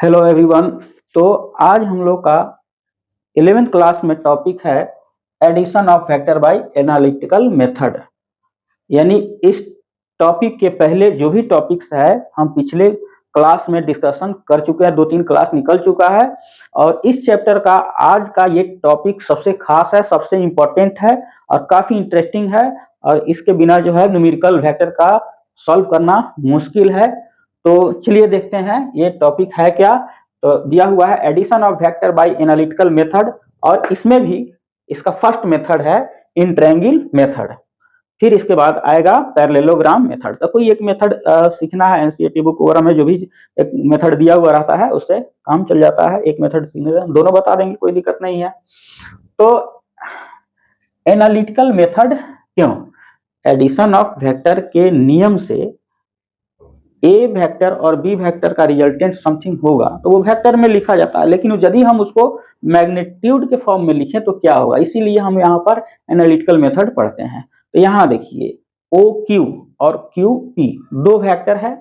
Hello everyone. तो आज हम लोग का 11th क्लास में टॉपिक है addition of factor by analytical method. यानी इस टॉपिक के पहले जो भी टॉपिक्स है हम पिछले क्लास में डिस्कशन कर चुके हैं, 2-3 क्लास निकल चुका है और इस चैप्टर का आज का ये टॉपिक सबसे खास है, सबसे इम्पोर्टेंट है और काफ़ी इंटरेस्टिंग है। और इसके बिना जो है न्यूमेरिकल वेक्टर का सॉल्व करना मुश्किल है। तो चलिए देखते हैं ये टॉपिक है क्या। तो दिया हुआ है addition of vector by analytical method और इसमें भी इसका फर्स्ट मेथड है इंट्रायंगल मेथड। फिर इसके बाद आएगा पैरेललोग्राम मेथड। तो कोई एक मेथड सीखना है, एनसीईआरटी बुक वगैरह में जो भी एक मेथड दिया हुआ रहता है उससे काम चल जाता है। एक मेथड सीखने में दोनों बता देंगे, कोई दिक्कत नहीं है। तो एनालिटिकल मेथड क्यों? एडिशन ऑफ वेक्टर के नियम से ए वेक्टर और बी वेक्टर का रिजल्टेंट समथिंग होगा तो वो वेक्टर में लिखा जाता है, लेकिन यदि हम उसको मैग्नीट्यूड के फॉर्म में लिखें तो क्या होगा, इसीलिए हम यहाँ पर एनालिटिकल मेथड पढ़ते हैं। तो यहाँ देखिए ओ क्यू और क्यू पी दो वेक्टर है।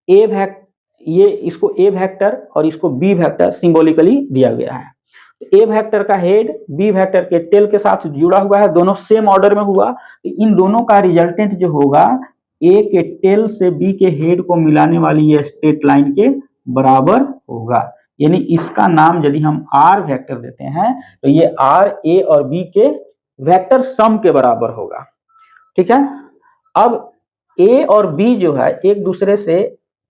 ये इसको ए वेक्टर और इसको बी वेक्टर सिंबॉलिकली दिया गया है। ए वेक्टर का हेड बी वेक्टर के टेल के साथ जुड़ा हुआ है, दोनों सेम ऑर्डर में हुआ। तो इन दोनों का रिजल्टेंट जो होगा ए के टेल से बी के हेड को मिलाने वाली ये स्ट्रेट लाइन के बराबर होगा। यानी इसका नाम यदि हम आर वेक्टर देते हैं तो ये आर ए और बी के वेक्टर सम के बराबर होगा। ठीक है। अब ए और बी जो है एक दूसरे से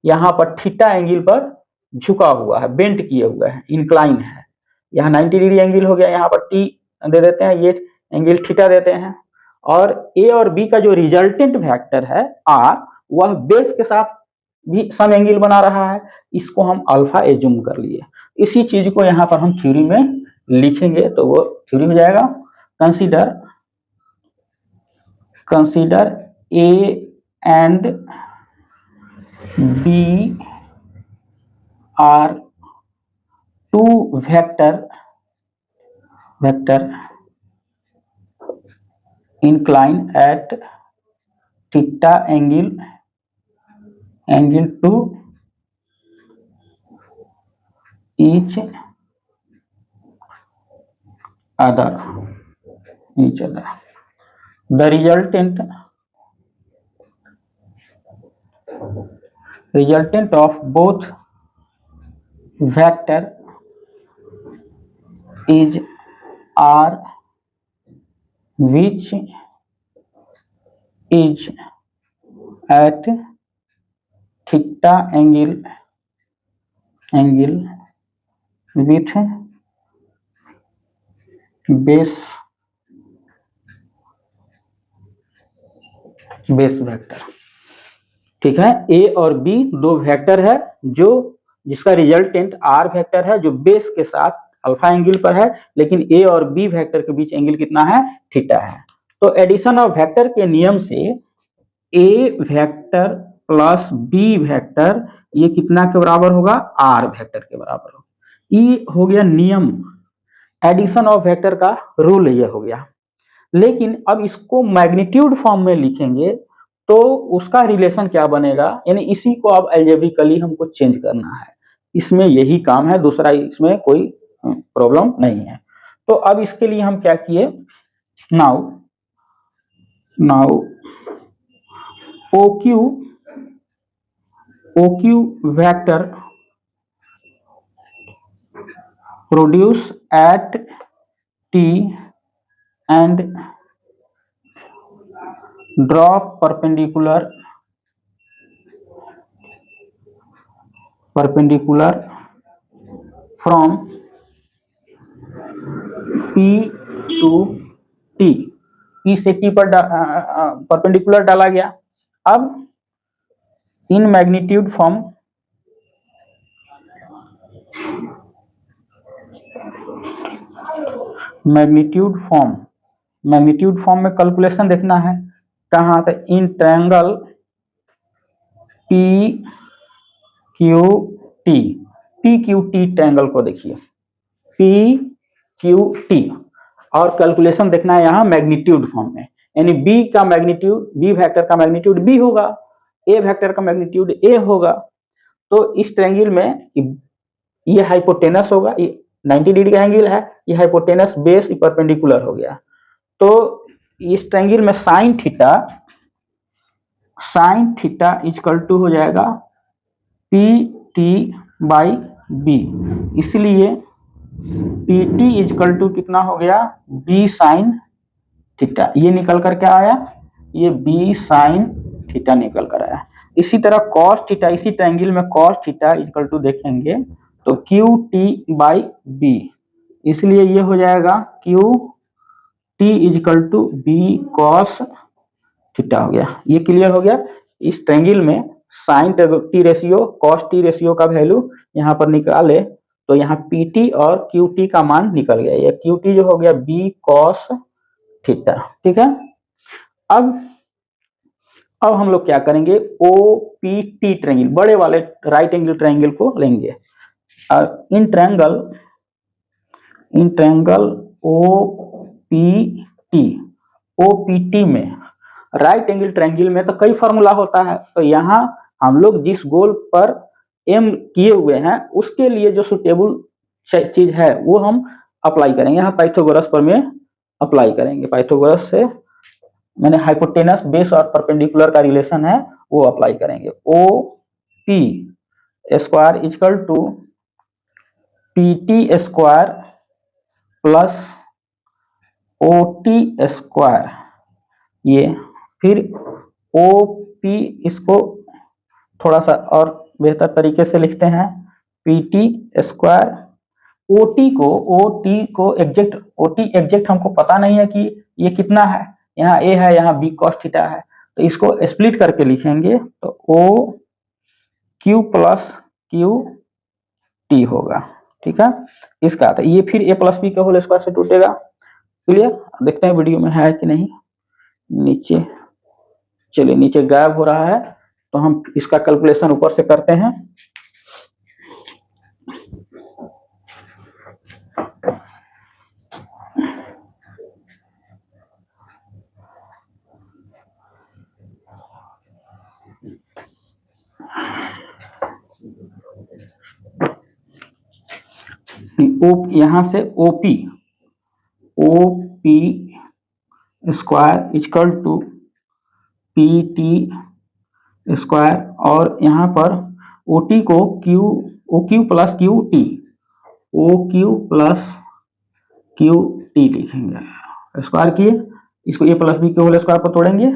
यहाँ पर थीटा एंगल पर झुका हुआ है, बेंट किए हुए है, इंक्लाइन है। यहाँ 90 डिग्री एंगल हो गया, यहाँ पर टी दे देते हैं, ये एंगल थीटा देते हैं। और ए और बी का जो रिजल्टेंट वेक्टर है आर, वह बेस के साथ भी सम एंगल बना रहा है, इसको हम अल्फा एज्यूम कर लिए। इसी चीज को यहाँ पर हम थ्योरी में लिखेंगे तो वो थ्योरी हो जाएगा। Consider A and B are two vector inclined at theta angle to each other. The resultant of both vector is R, which is at theta angle with base vector. ठीक है। ए और B दो vector है जिसका resultant R vector है जो base के साथ अल्फा एंगल पर है, लेकिन ए और बी वेक्टर के बीच एंगल कितना है? थीटा है। तो एडिशन ऑफ वेक्टर के नियम से ए वेक्टर प्लस बी वेक्टर ये कितना के बराबर होगा? आर वेक्टर के बराबर होगा। ये हो गया नियम, एडिशन ऑफ वेक्टर का रूल ये हो गया। लेकिन अब इसको मैग्नीट्यूड फॉर्म में लिखेंगे तो उसका रिलेशन क्या बनेगा, यानी इसी को अब अलजेब्रिकली हमको चेंज करना है। इसमें यही काम है, दूसरा इसमें कोई प्रॉब्लम नहीं है। तो अब इसके लिए हम क्या किए, now OQ vector produce at T and draw perpendicular from P to T। P से T पर परपेंडिकुलर डाला गया। अब इन मैग्नीट्यूड फॉर्म में कैलकुलेशन देखना है कहाँ? तो इन ट्रायंगल PQT ट्रायंगल को देखिए, PQT, और कैलकुलेशन देखना है यहाँ मैग्नीट्यूड फॉर्म में। यानी बी वेक्टर का मैग्नीट्यूड बी होगा, ए वेक्टर का मैग्नीट्यूड ए होगा। तो इस ट्रायंगल में ये हाइपोटेनस होगा, ये 90 डिग्री का एंगल है, ये हाइपोटेनस बेस परपेंडिकुलर हो गया। तो इस ट्रायंगल में साइन थीटा इक्वल टू हो जाएगा पी टी बाई बी, इसलिए पी टी इक्वल टू कितना हो गया, बी साइन थीटा। ये निकल कर क्या आया, ये बी साइन थीटा निकल कर आया। इसी तरह कॉस थीटा, इसी ट्रायंगल में कॉस थीटा इक्वल टू देखेंगे तो क्यू टी बाई बी, इसलिए ये हो जाएगा Q T equal to B cos theta हो गया। ये क्लियर हो गया। इस ट्रायंगल में sine T ratio cos T ratio का वैल्यू यहाँ पर निकाले तो यहाँ पी टी और क्यू टी का मान निकल गया। ये क्यू टी जो हो गया बी कॉस थीटा, ठीक है। अब हम लोग क्या करेंगे, ओ पी टी ट्रायंगल, बड़े वाले राइट एंगल ट्रायंगल को लेंगे। इन ट्रायंगल ओ पी टी में, राइट एंगल ट्रायंगल में तो कई फार्मूला होता है, तो यहाँ हम लोग जिस गोल पर एम किए हुए हैं उसके लिए जो सुटेबल चीज है वो हम अप्लाई करेंगे। यहाँ पाइथागोरस पर में अप्लाई करेंगे, पाइथागोरस से मैंने हाइपोटेनस बेस और परपेंडिकुलर का रिलेशन है वो अप्लाई करेंगे। O P square equal to P T square plus O T square, ये फिर ओ पी, इसको थोड़ा सा और बेहतर तरीके से लिखते हैं, P T square, O T को एग्जैक्ट हमको पता नहीं है कि ये कितना है, यहाँ ए है यहाँ बी कॉस थीटा है, तो इसको स्प्लिट करके लिखेंगे तो O Q plus Q T होगा, ठीक है। इसका तो ये फिर ए प्लस बी का होल स्क्वायर से टूटेगा। क्लियर, देखते हैं वीडियो में है कि नहीं। नीचे चलिए, नीचे गायब हो रहा है तो हम इसका कैलकुलेशन ऊपर से करते हैं। यहां से OP square equal to P T square, और यहाँ पर ओ टी को O Q plus Q T लिखेंगे। स्क्वायर किए, इसको ए प्लस बी के होल स्क्वायर पर तोड़ेंगे,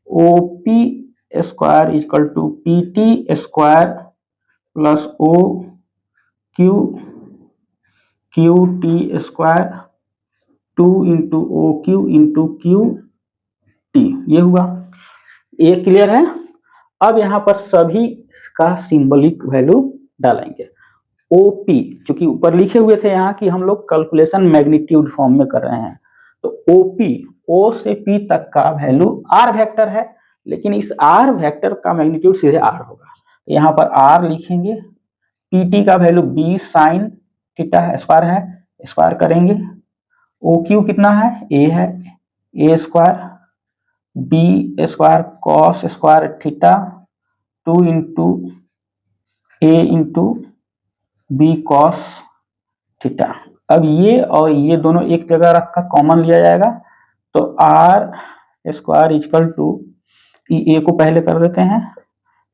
O P square equal to P T square plus O Q T square 2 into O Q into Q T, ये हुआ। ये क्लियर है। अब यहाँ पर सभी का सिंबलिक वैल्यू डालेंगे। ओपी, क्योंकि ऊपर लिखे हुए थे यहाँ कि हम लोग कैलकुलेशन मैग्नीट्यूड फॉर्म में कर रहे हैं, तो ओपी, ओ से पी तक का वैल्यू आर वेक्टर है, लेकिन इस आर वेक्टर का मैग्नीट्यूड सीधे आर होगा। यहाँ पर आर लिखेंगे, पीटी का value B sine theta square है, स्क्वायर करेंगे। ओ क्यू कितना है, ए है, A square B square cos square theta 2 into A into B cos theta. अब ये और ये दोनों एक जगह रखकर कॉमन लिया जाएगा, तो R square equal to, A को पहले कर देते हैं,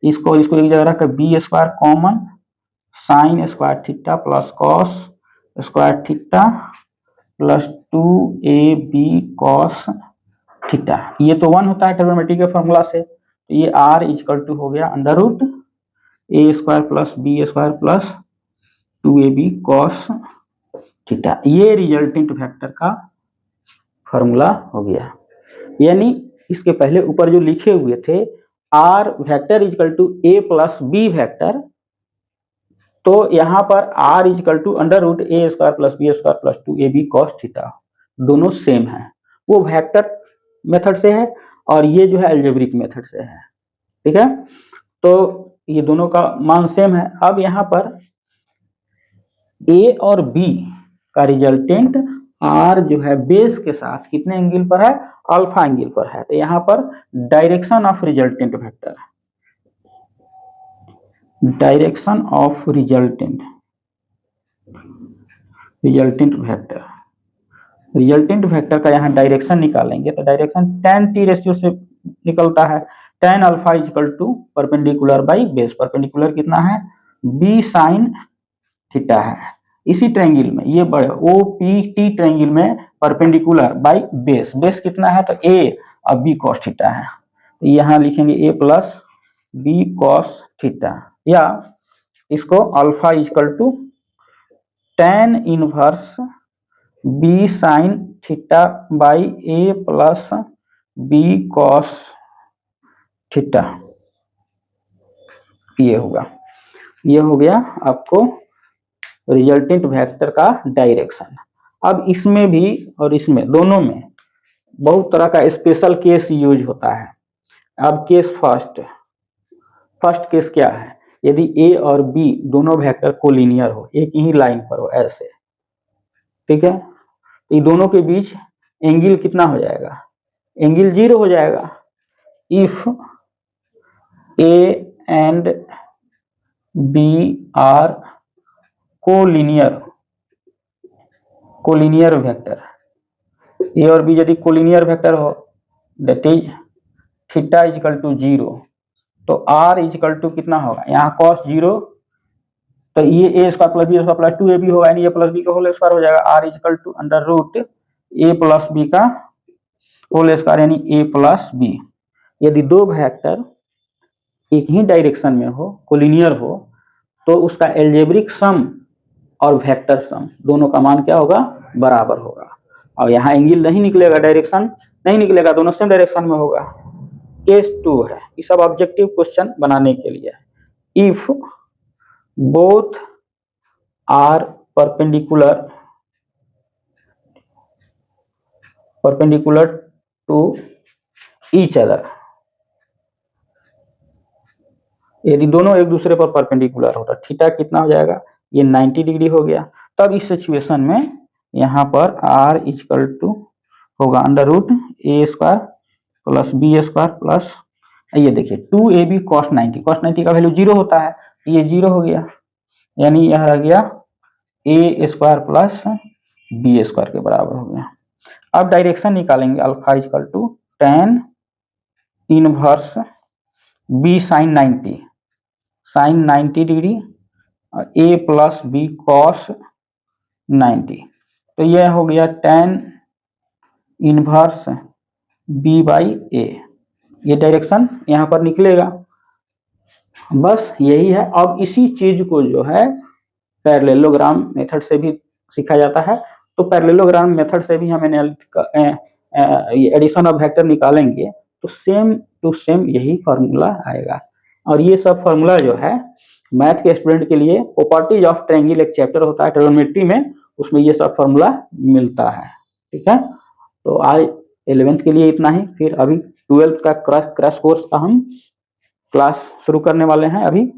इसको एक जगह रखकर B square common sine square theta plus cos square theta plus 2ab cos theta. ये तो 1 होता है ट्रिग्नोमेट्री के फॉर्मूला से, तो ये r इक्वल टू हो गया under root A square plus B square plus 2ab cos theta. ये रिजल्टेंट वेक्टर का फॉर्मूला हो गया। यानी इसके पहले ऊपर जो लिखे हुए थे r vector equal to a plus B vector, तो यहाँ पर r equal to under root A square plus B square plus 2ab cos theta, दोनों सेम है। वो वेक्टर मेथड से है और ये जो है अलजेब्रिक मेथड से है, ठीक है। तो ये दोनों का मान सेम है। अब यहाँ पर ए और बी का रिजल्टेंट आर जो है बेस के साथ कितने एंगल पर है, अल्फा एंगल पर है, तो यहाँ पर direction of resultant vector, direction of resultant resultant vector का यहाँ डायरेक्शन निकालेंगे तो डायरेक्शन tan t रेशियो से निकलता है। tan alpha equal to perpendicular by base, perpendicular कितना है b साइन थीटा है। इसी ट्रायंगल में ये बड़े OPT ट्रायंगल में परपेंडिकुलर बाई बेस, बेस कितना है तो a और b cos थीटा है। तो यहाँ लिखेंगे a plus b cos theta, या इसको alpha equal to tan inverse b sine theta by a plus b cos theta, ये होगा। ये हो गया आपको रिजल्टेंट वेक्टर का डायरेक्शन। अब इसमें भी और इसमें दोनों में बहुत तरह का स्पेशल केस यूज होता है। अब केस फर्स्ट केस क्या है, यदि a और b दोनों वेक्टर कोलिनियर हो, एक ही लाइन पर हो ऐसे, ठीक है, तो ये दोनों के बीच एंगल कितना हो जाएगा, एंगल 0 हो जाएगा। If a and b are collinear vector, A और बी यदि कोलिनियर वेक्टर हो, that is theta is equal to 0, तो आर इजकल टू कितना होगा, यहाँ cos 0, तो ये A square plus B square plus 2ab होगा, यानी ए प्लस बी का होल स्क्वायर हो जाएगा। R is equal to under root A plus B का होल स्क्वायर, यानी ए प्लस बी। यदि दो वेक्टर एक ही डायरेक्शन में हो, कोलिनियर हो, तो उसका एल्जेब्रिक सम और वेक्टर सम दोनों का मान क्या होगा, बराबर होगा। और यहाँ एंगल नहीं निकलेगा, डायरेक्शन नहीं निकलेगा, दोनों सेम डायरेक्शन में होगा। केस 2 है, ये सब ऑब्जेक्टिव क्वेश्चन बनाने के लिए। If both are perpendicular to each other, यदि दोनों एक दूसरे पर परपेंडिकुलर होता, थीटा कितना हो जाएगा, ये 90 डिग्री हो गया। तब इस सिचुएशन में यहाँ पर r इजकल टू होगा under root A square plus B square plus, ये देखिए 2ab cos 90 का वैल्यू 0 होता है, ये 0 हो गया, यानी यह रह गया a square plus B square के बराबर हो गया। अब डायरेक्शन निकालेंगे, alpha equal to tan inverse b sine 90 degree a plus B cos 90, तो यह हो गया tan inverse b by a। ये डायरेक्शन यहाँ पर निकलेगा, बस यही है। अब इसी चीज को जो है पैरेललोग्राम मेथड से भी सीखा जाता है, तो पैरेललोग्राम मेथड से भी हम एडिशन ऑफ वेक्टर निकालेंगे तो सेम टू सेम यही फार्मूला आएगा। और ये सब फार्मूला जो है मैथ के स्टूडेंट के लिए प्रॉपर्टीज ऑफ ट्रायंगल एक चैप्टर होता है ट्रिग्नोमेट्री में, उसमें ये सब फार्मूला मिलता है, ठीक है। तो आज 11th के लिए इतना ही, फिर अभी 12th का क्रैश कोर्स का हम क्लास शुरू करने वाले हैं अभी।